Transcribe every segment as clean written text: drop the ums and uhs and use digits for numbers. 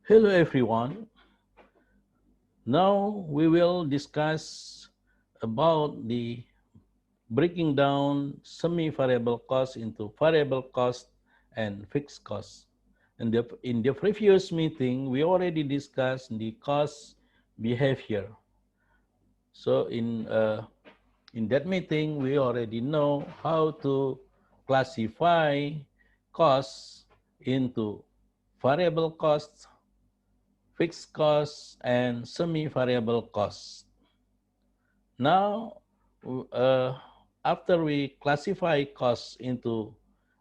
Hello everyone. Now we will discuss about the breaking down semi-variable cost into variable cost and fixed cost. And in the previous meeting, we already discussed the cost behavior. So in that meeting, we already know how to classify costs into variable costs, fixed costs, and semi-variable costs. Now, uh, after we classify costs into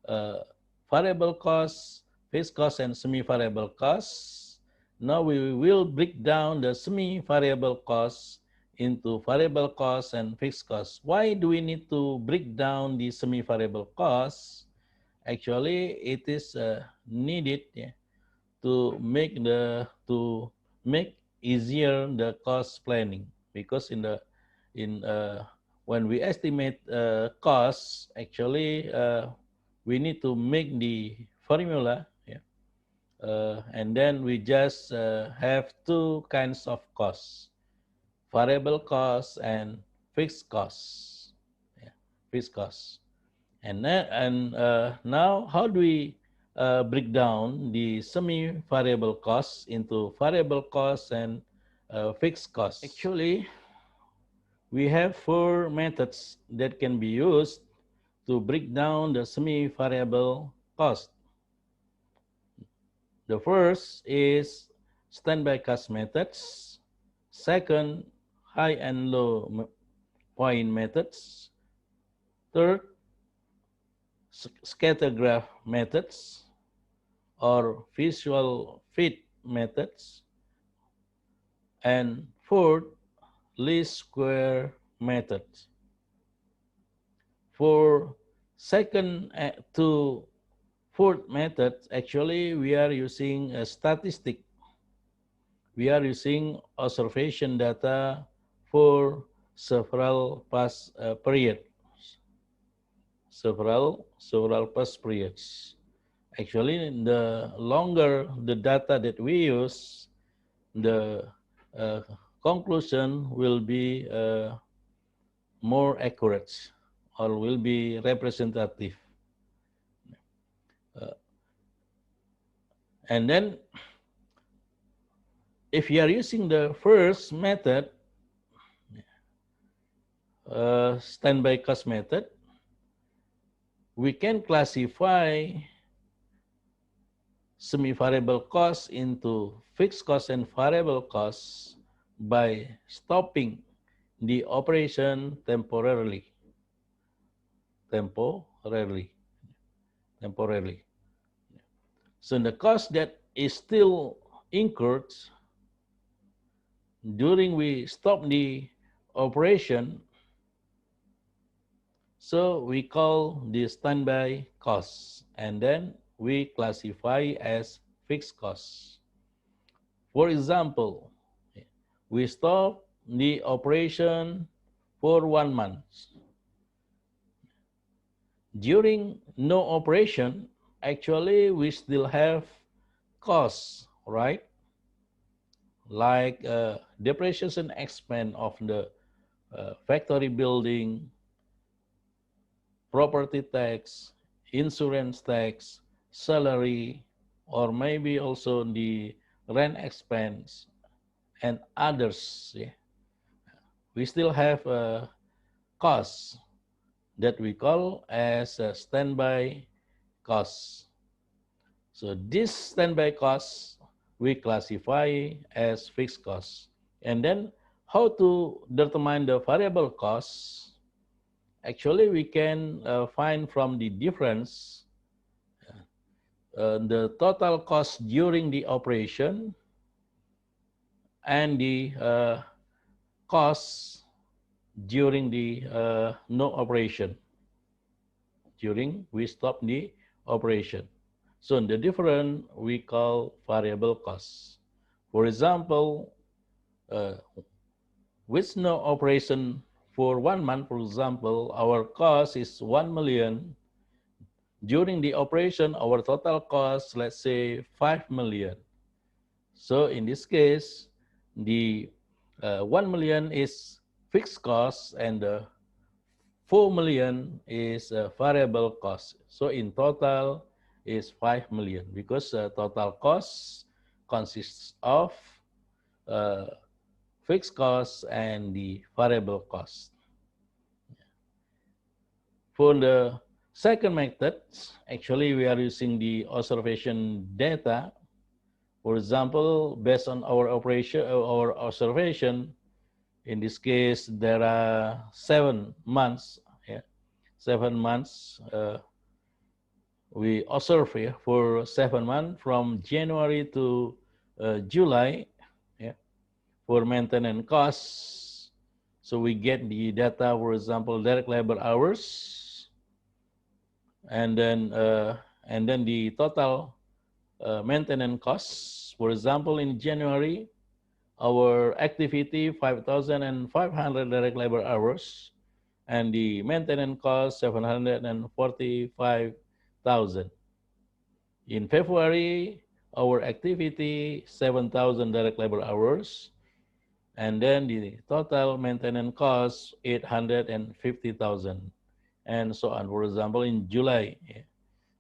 uh, variable costs, fixed costs, and semi-variable costs, now we will break down the semi-variable costs into variable costs and fixed costs. Why do we need to break down the semi-variable costs? Actually, it is needed, yeah, to make easier the cost planning, because in when we estimate costs, actually we need to make the formula, yeah, and then we just have two kinds of costs: variable costs and fixed costs. Yeah, fixed costs. And now, how do we break down the semi-variable costs into variable costs and fixed costs? Actually, we have four methods that can be used to break down the semi-variable cost. The first is standby cost methods. Second, high and low point methods. Third, scattergraph methods or visual fit methods. And fourth, least square methods. For second to fourth method, actually we are using a statistic. We are using observation data for several past periods, several past periods. Actually, the longer the data that we use, the uh, conclusion will be more accurate or will be representative. Uh, and then, if you are using the first method, standby cost method, we can classify semi-variable costs into fixed costs and variable costs by stopping the operation temporarily. Temporarily. Temporarily. So the cost that is still incurred during we stop the operation, so we call the standby costs, and then we classify as fixed costs. For example, we stop the operation for 1 month. During no operation, actually we still have costs, right? Like depreciation expense of the factory building, property tax, insurance tax, salary, or maybe also the rent expense and others. Yeah. We still have costs that we call as standby costs. So this standby costs we classify as fixed costs. And then how to determine the variable costs? Actually, we can find from the difference the total cost during the operation and the costs during the no operation, during we stop the operation. So the difference we call variable costs. For example, uh, with no operation for 1 month, for example, our cost is 1 million. During the operation, our total cost, let's say 5 million. So in this case, the 1 million is fixed cost and the 4 million is variable cost. So in total is 5 million because total cost consists of uh, fixed costs and the variable cost. For the second method, actually we are using the observation data. For example, based on our observation, in this case there are 7 months. Yeah, 7 months. We observe here for 7 months from January to July. Yeah, for maintenance costs. So we get the data, for example, direct labor hours, and then the total maintenance costs. For example, in January, our activity 5,500 direct labor hours, and the maintenance cost 745,000. In February, our activity 7,000 direct labor hours, and then the total maintenance cost 850,000, and so on. For example, in July,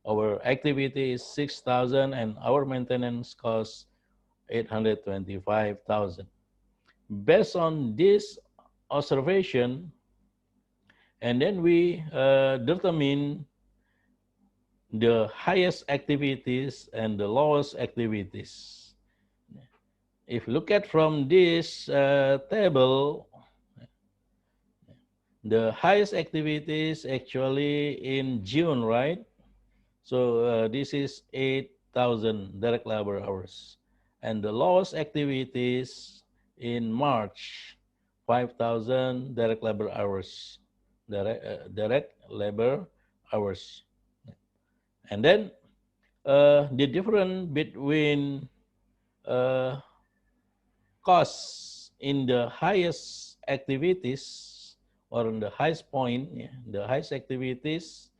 our activity is 6,000 and our maintenance cost 825,000. Based on this observation, and then we determine the highest activities and the lowest activities. If you look at from this table, the highest activities actually in June, right? So this is 8,000 direct labor hours. And the lowest activities in March, 5,000 direct labor hours. Direct labor hours. And then the difference between uh, costs in the highest activities or in the highest point, yeah, the highest activities,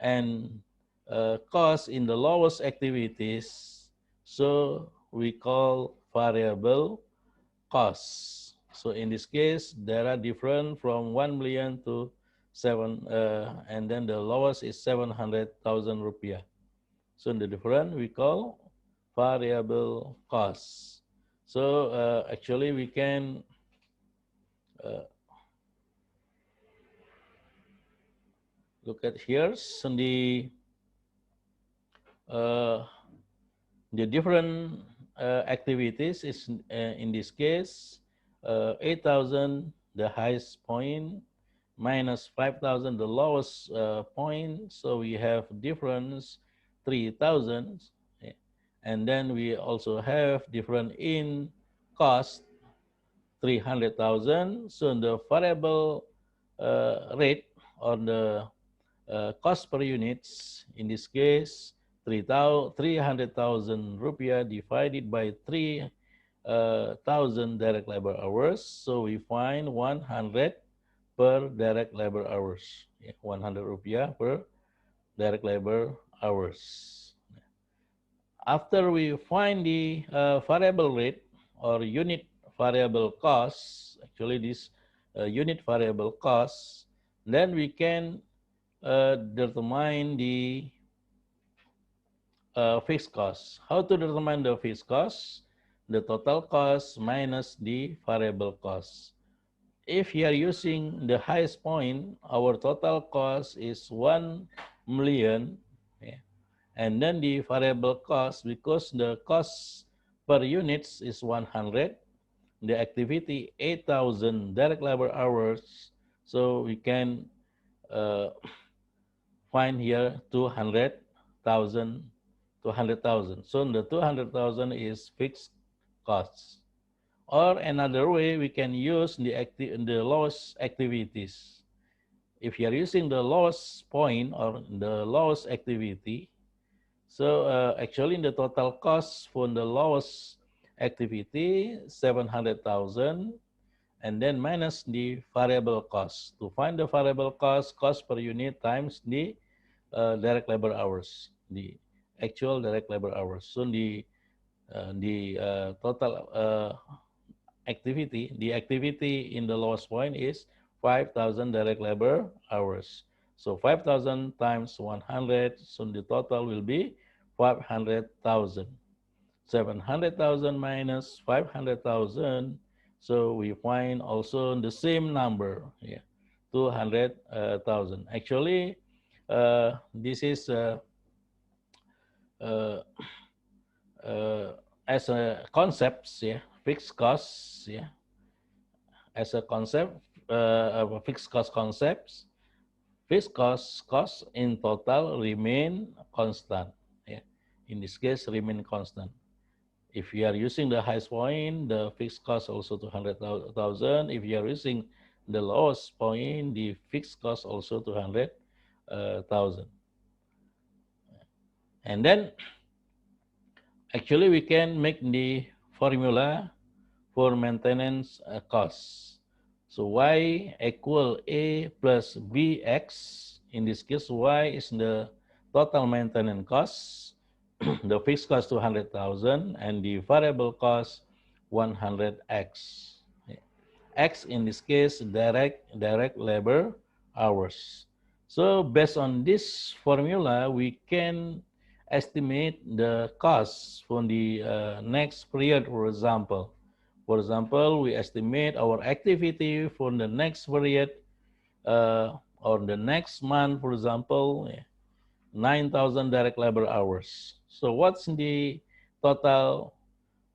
and cost in the lowest activities. So we call variable costs. So in this case, there are different from 1 million to 7, and then the lowest is 700,000 rupiah. So the different we call variable costs. So actually we can uh, look at here so uh, the different activities is in this case 8,000 the highest point minus 5,000 the lowest point. So we have difference 3,000, yeah. And then we also have different in cost 300,000. So the variable rate or the cost per units, in this case, 300,000 rupiah divided by 3,000 direct labor hours. So we find 100 per direct labor hours. Yeah, 100 rupiah per direct labor hours. After we find the variable rate or unit variable costs, actually this unit variable costs, then we can determine the fixed cost. How to determine the fixed cost? The total cost minus the variable cost. If you are using the highest point, our total cost is 1 million. Yeah. And then the variable cost, because the cost per units is 100, the activity 8,000 direct labor hours. So we can uh, find here 200,000, 200,000. So the 200,000 is fixed costs. Or another way, we can use the lowest activities. If you are using the lowest point or the lowest activity, so actually the total cost for the lowest activity, 700,000, and then minus the variable cost. To find the variable cost per unit times the direct labor hours, the actual direct labor hours. So the the total activity. The activity in the lowest point is 5,000 direct labor hours. So 5,000 times 100, so the total will be 500,000. 700,000 minus 500,000, so we find also the same number, yeah, 200,000. Actually, this is uh, uh, as a concepts, yeah, fixed costs, yeah, as a concept of a fixed cost concepts, fixed costs in total remain constant. Yeah, in this case, remain constant. If you are using the highest point, the fixed cost also 200,000. If you are using the lowest point, the fixed cost also 200,000. And then actually we can make the formula for maintenance costs. So y equal a plus bx. In this case, y is the total maintenance cost, the fixed cost 200,000, and the variable cost 100x. X in this case direct labor hours. So based on this formula, we can estimate the cost for the next period, for example. For example, we estimate our activity for the next period or the next month, for example, 9,000 direct labor hours. So what's the total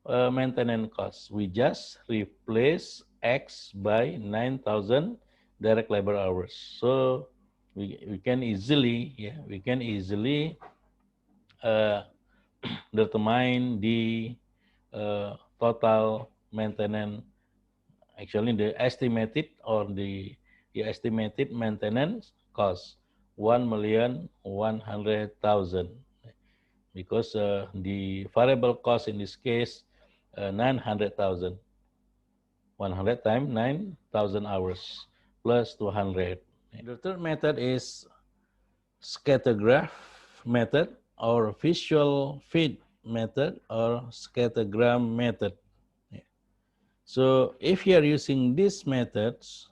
maintenance cost? We just replace X by 9,000 direct labor hours. So we can easily, yeah, we can easily uh, determine the total maintenance, actually the estimated or the estimated maintenance cost 1,100,000, because the variable cost in this case 900,000. 100 times 9,000 hours plus 200. The third method is Scattergraph Method or Visual Feed Method or Scattergram Method. So if you are using these methods,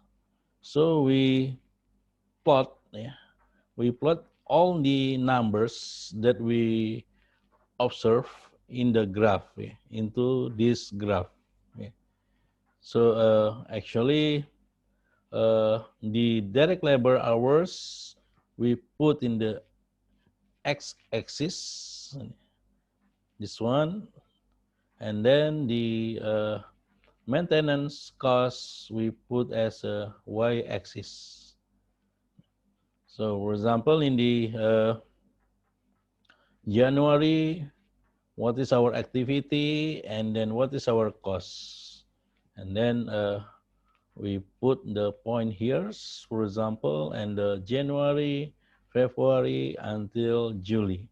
so plot, yeah, we plot all the numbers that we observe in the graph, yeah, into this graph. Yeah. So actually, the direct labor hours we put in the x-axis, this one, and then the maintenance costs we put as a y-axis. So, for example, in the January, what is our activity, and then what is our cost, and then we put the point here, for example, and January, February until July.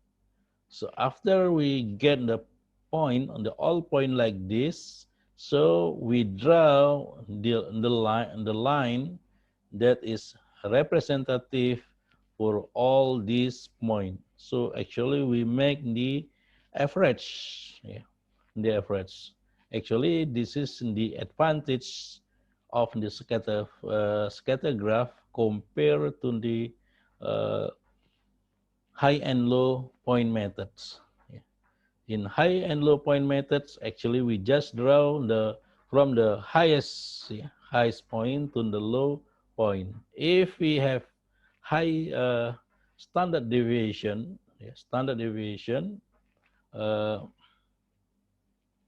So after we get the point on the all point like this, so we draw the line that is representative for all these points. So actually we make the average, yeah, the average. Actually, this is the advantage of the scatter graph compared to the uh, high and low point methods. Yeah. In high and low point methods, actually we just draw the from the highest, yeah, highest point to the low point. If we have high standard deviation, yeah, standard deviation, uh,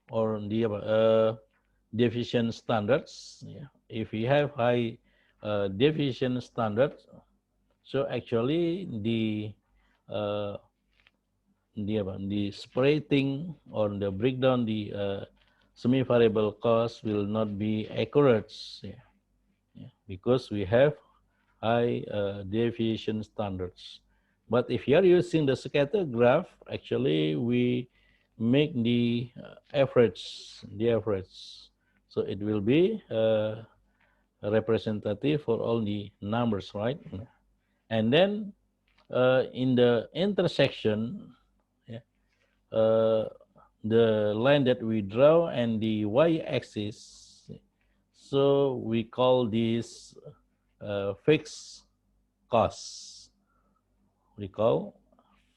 or the deviation standards, yeah, if we have high deviation standards, so actually uh, the spreading or the breakdown the semi-variable cost will not be accurate, yeah, yeah, because we have high deviation standards. But if you are using the scatter graph, actually we make the average, so it will be representative for all the numbers, right? And then in the intersection, yeah, uh, the line that we draw and the y-axis. So we call this fixed costs. We call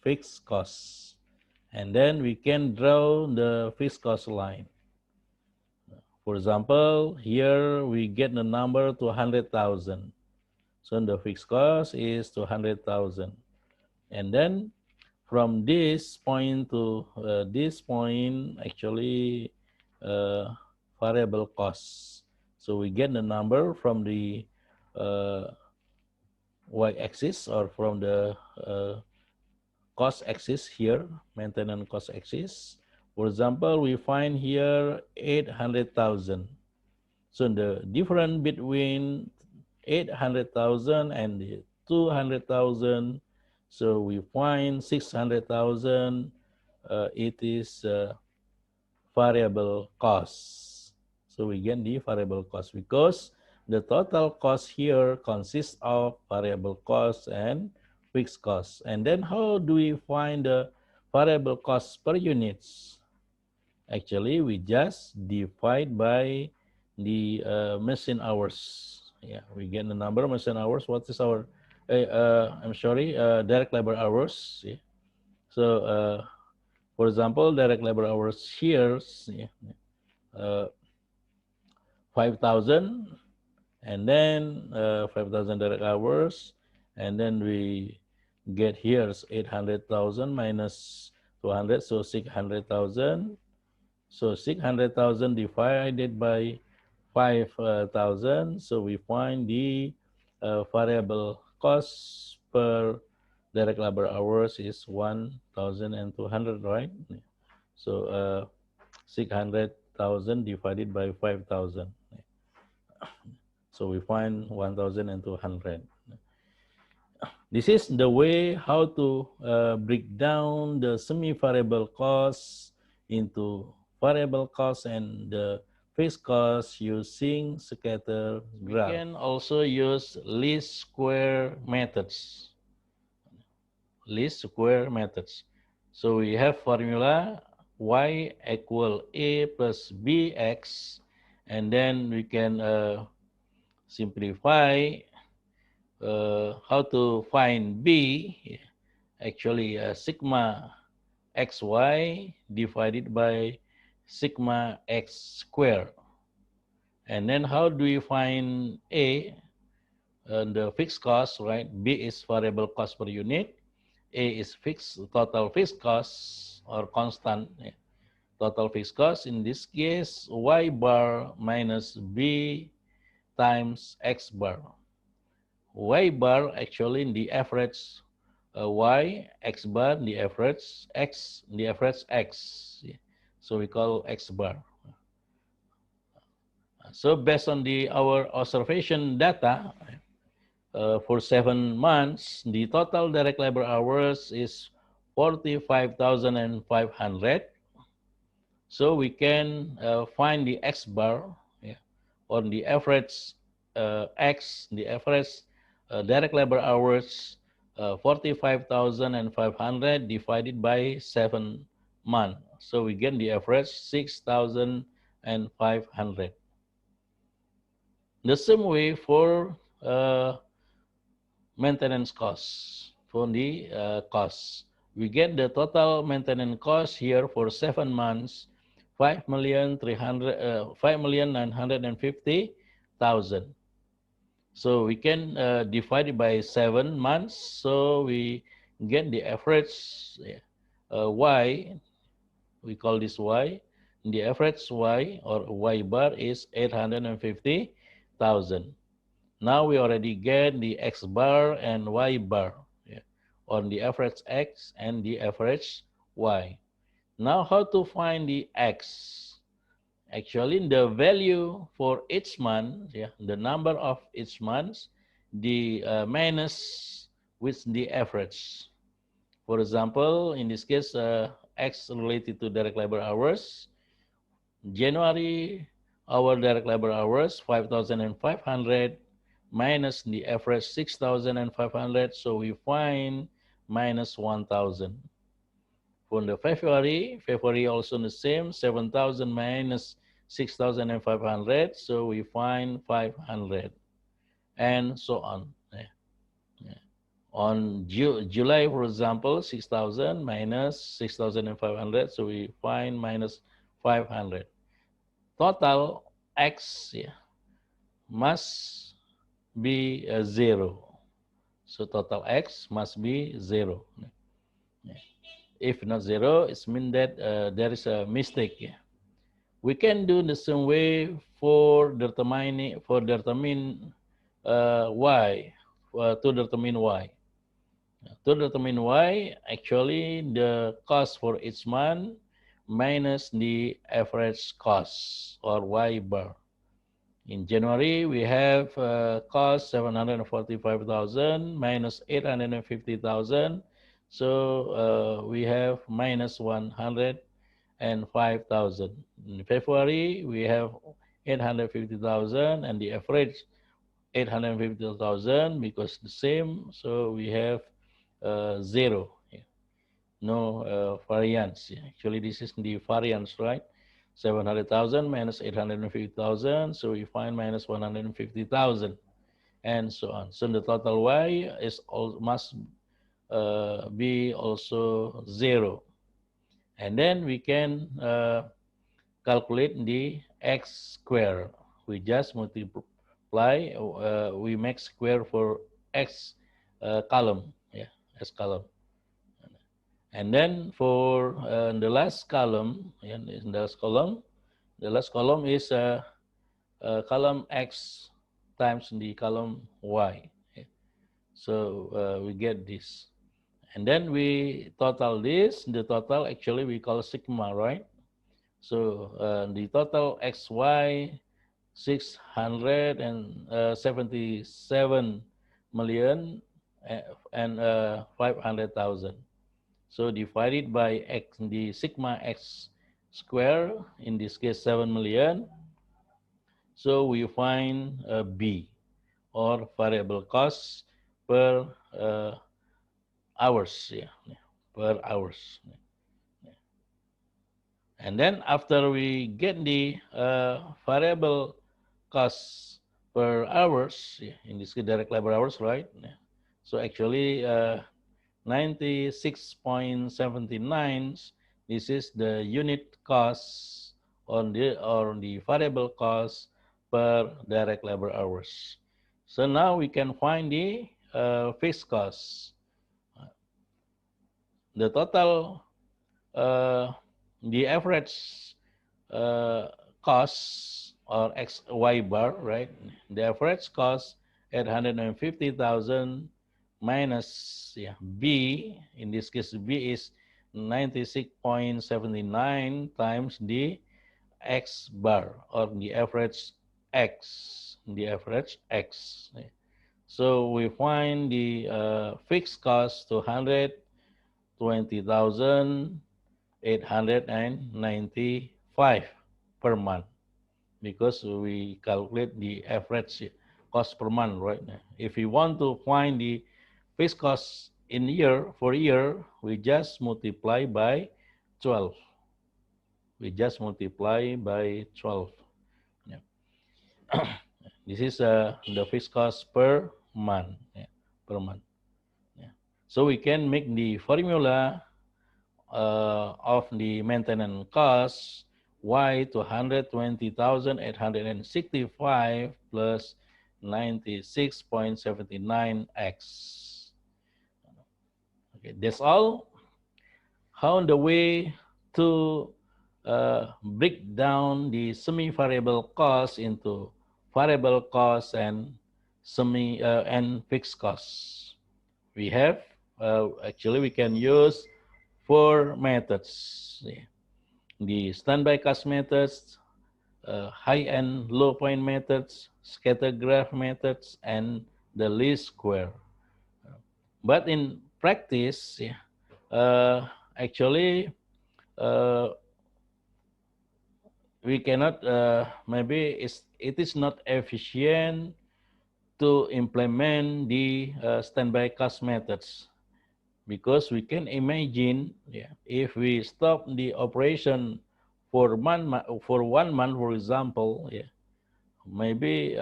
fixed costs. And then we can draw the fixed cost line. For example, here we get the number 200,000. So the fixed cost is 200,000. And then from this point to this point, actually variable costs. So we get the number from the uh, y-axis or from the cost axis here, maintenance cost axis. For example, we find here 800,000. So the difference between 800,000 and the 200,000, so we find 600,000. It is variable cost. So we get the variable cost because the total cost here consists of variable cost and fixed cost. And then how do we find the variable cost per units? Actually, we just divide by the machine hours. Yeah, we get the number of machine hours. What is our, direct labor hours. Yeah. So, for example, direct labor hours here, yeah, uh, 5,000, and then 5,000 direct hours, and then we get here 800,000 minus 200, so 600,000. So 600,000 divided by 5,000. So we find the variable cost per direct labor hours is 1,200, right? So 600,000 divided by 5,000. So we find 1,200. This is the way how to break down the semi-variable costs into variable costs and the fixed costs using Scattergraph. We can also use least square methods. Least square methods. So we have formula y equal a plus bx, and then we can simplify how to find b. Actually, sigma xy divided by sigma x squared. And then how do we find A? The fixed cost, right? B is variable cost per unit. A is fixed total fixed cost or constant. Yeah. Total fixed cost, in this case, y bar minus B times x bar. Y bar actually in the average y, x bar the average, x the average x. Yeah. So we call x bar. So based on our observation data, for 7 months, the total direct labor hours is 45,500. So we can find the X bar, yeah, on the average X, the average direct labor hours, 45,500 divided by 7 months. So we get the average 6,500. The same way for maintenance costs, for the costs. We get the total maintenance cost here for 7 months, 5,950,000. So we can divide it by 7 months. So we get the average y. We call this y. The average y or y bar is 850,000. Now we already get the x bar and y bar, yeah, on the average x and the average y. Now how to find the x? Actually, the value for each month, yeah, the number of each month, the minus with the average. For example, in this case, x related to direct labor hours. January, our direct labor hours, 5,500 minus the average 6,500. So we find minus 1,000. For the February also the same, 7,000 minus 6,500, so we find 500, and so on. Yeah. Yeah. On July, for example, 6,000 minus 6,500, so we find minus 500. Total X, yeah, must be 0. So total X must be 0. Yeah. If not 0, it means that there is a mistake. Yeah. We can do the same way for determining Y, to determine Y. To determine Y, actually the cost for each month minus the average cost or Y bar. In January, we have cost 745,000 minus 850,000. So we have minus 105,000. In February, we have 850,000 and the average 850,000 because the same. So we have 0. No variance. Actually, this is the variance, right? 700,000 minus 850,000, so we find minus 150,000, and so on. So the total Y must be also 0. And then we can calculate the X square. We just multiply, we make square for X column, yeah, X column. And then for the last column, in the last column is column X times the column Y. So we get this. And then we total this. The total actually we call sigma, right? So the total XY 677 million and 500,000. So divided by X, the sigma X square, in this case 7 million. So we find B, or variable cost per hours, yeah, per hours. And then after we get the variable cost per hours, yeah, in this case direct labor hours, right? Yeah. So actually 96.79, this is the unit cost on the variable cost per direct labor hours. So now we can find the fixed cost. The total, the average cost or XY bar, right? The average cost at 150,000 minus, yeah, B, in this case B is 96.79 times the X bar or the average X, So we find the fixed cost to 120,895 per month, because we calculate the average cost per month, right? If we want to find the fixed cost in year, for year, we just multiply by 12. We just multiply by 12. Yeah. This is the fixed cost per month. Yeah, per month. Yeah. So we can make the formula of the maintenance cost Y to 120,865 plus 96.79x. Okay, that's all. How on the way to break down the semi-variable cost into variable costs and and fixed costs. We have actually we can use 4 methods: the standby cost methods, high and low point methods, scattergraph methods, and the least square. But in practice, actually, uh, we cannot, maybe it is not efficient to implement the standby cost methods because we can imagine, yeah, if we stop the operation for for 1 month, for example, yeah, maybe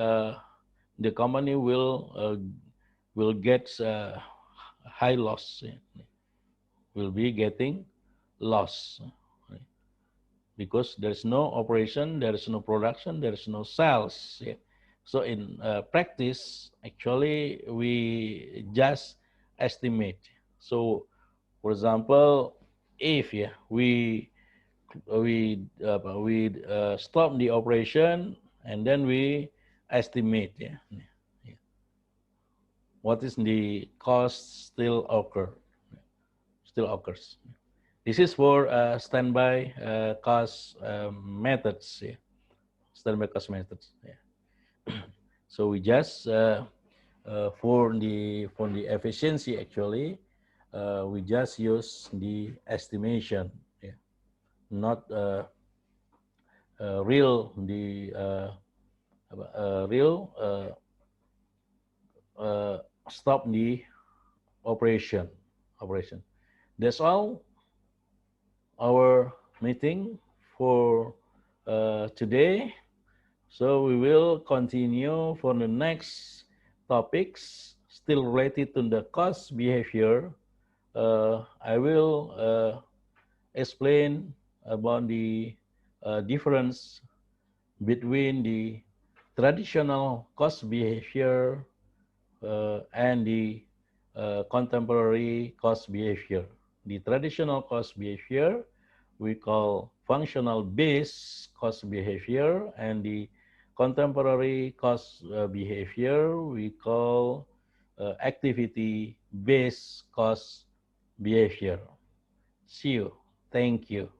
the company will get high loss, yeah, will be getting loss, right? Because there's no operation, there is no production, there is no sales. Yeah. So in practice, actually, we just estimate. So, for example, if, yeah, we stop the operation and then we estimate, yeah, yeah, what is the cost still occurs. This is for standby cost methods. Yeah. Standby cost methods. Yeah. So we just for the efficiency, actually, we just use the estimation. Yeah. Not real the real stop the operation operation. That's all our meeting for today. So we will continue for the next topics still related to the cost behavior. I will explain about the difference between the traditional cost behavior and the contemporary cost behavior. The traditional cost behavior we call functional based cost behavior, and the contemporary cost behavior we call activity based cost behavior. See you. Thank you.